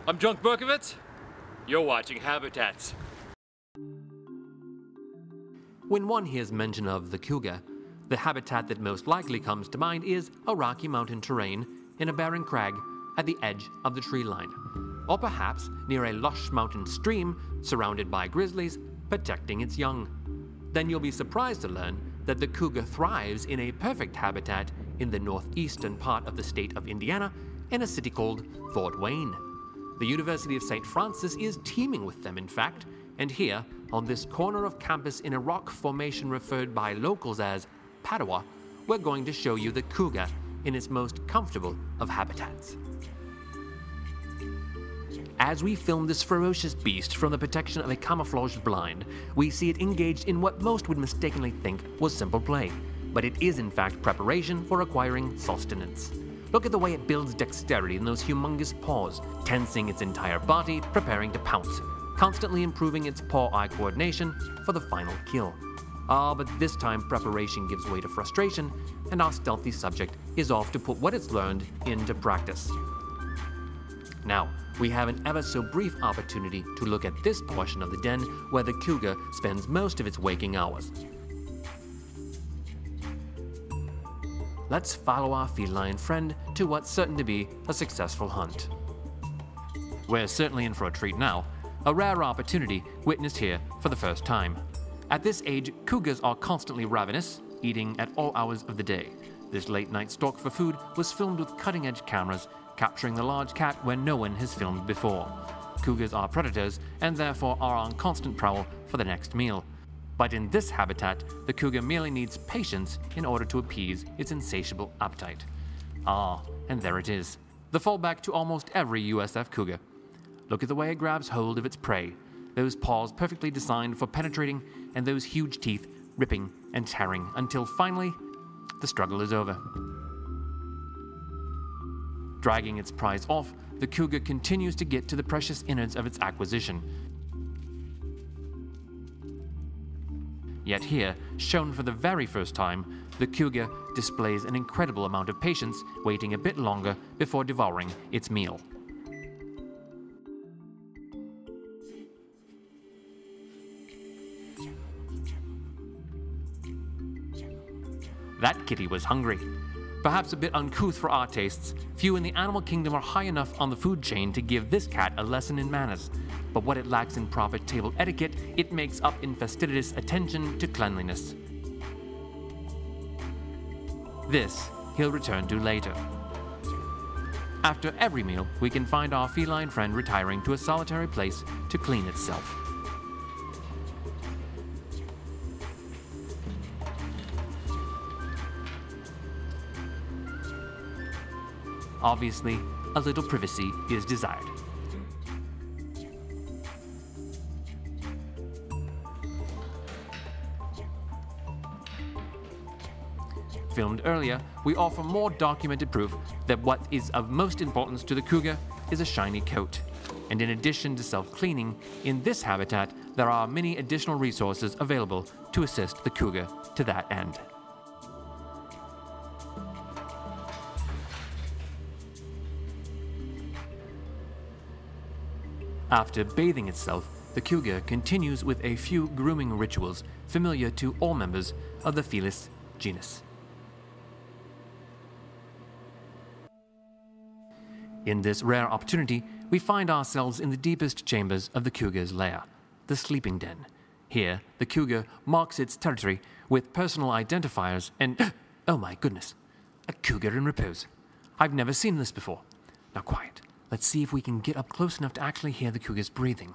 I'm Drunk Berkovitz. You're watching Habitats. When one hears mention of the cougar, the habitat that most likely comes to mind is a rocky mountain terrain in a barren crag at the edge of the tree line, or perhaps near a lush mountain stream surrounded by grizzlies protecting its young. Then you'll be surprised to learn that the cougar thrives in a perfect habitat in the northeastern part of the state of Indiana in a city called Fort Wayne. The University of St. Francis is teeming with them, in fact, and here, on this corner of campus in a rock formation referred by locals as Padua, we're going to show you the cougar in its most comfortable of habitats. As we film this ferocious beast from the protection of a camouflaged blind, we see it engaged in what most would mistakenly think was simple play, but it is in fact preparation for acquiring sustenance. Look at the way it builds dexterity in those humongous paws, tensing its entire body, preparing to pounce, constantly improving its paw-eye coordination for the final kill. But this time preparation gives way to frustration, and our stealthy subject is off to put what it's learned into practice. Now, we have an ever so brief opportunity to look at this portion of the den where the cougar spends most of its waking hours. Let's follow our feline friend to what's certain to be a successful hunt. We're certainly in for a treat now, a rare opportunity witnessed here for the first time. At this age, cougars are constantly ravenous, eating at all hours of the day. This late-night stalk for food was filmed with cutting-edge cameras, capturing the large cat where no one has filmed before. Cougars are predators and therefore are on constant prowl for the next meal. But in this habitat, the cougar merely needs patience in order to appease its insatiable appetite. And there it is, the fallback to almost every USF cougar. Look at the way it grabs hold of its prey, those paws perfectly designed for penetrating and those huge teeth ripping and tearing until finally, the struggle is over. Dragging its prize off, the cougar continues to get to the precious innards of its acquisition. Yet here, shown for the very first time, the cougar displays an incredible amount of patience, waiting a bit longer before devouring its meal. That kitty was hungry. Perhaps a bit uncouth for our tastes, few in the animal kingdom are high enough on the food chain to give this cat a lesson in manners. But what it lacks in proper table etiquette, it makes up in fastidious attention to cleanliness. This he'll return to later. After every meal, we can find our feline friend retiring to a solitary place to clean itself. Obviously, a little privacy is desired. Filmed earlier, we offer more documented proof that what is of most importance to the cougar is a shiny coat. And in addition to self-cleaning, in this habitat, there are many additional resources available to assist the cougar to that end. After bathing itself, the cougar continues with a few grooming rituals familiar to all members of the Felis genus. In this rare opportunity, we find ourselves in the deepest chambers of the cougar's lair, the sleeping den. Here, the cougar marks its territory with personal identifiers and, oh my goodness, a cougar in repose. I've never seen this before. Now quiet. Let's see if we can get up close enough to actually hear the cougar's breathing.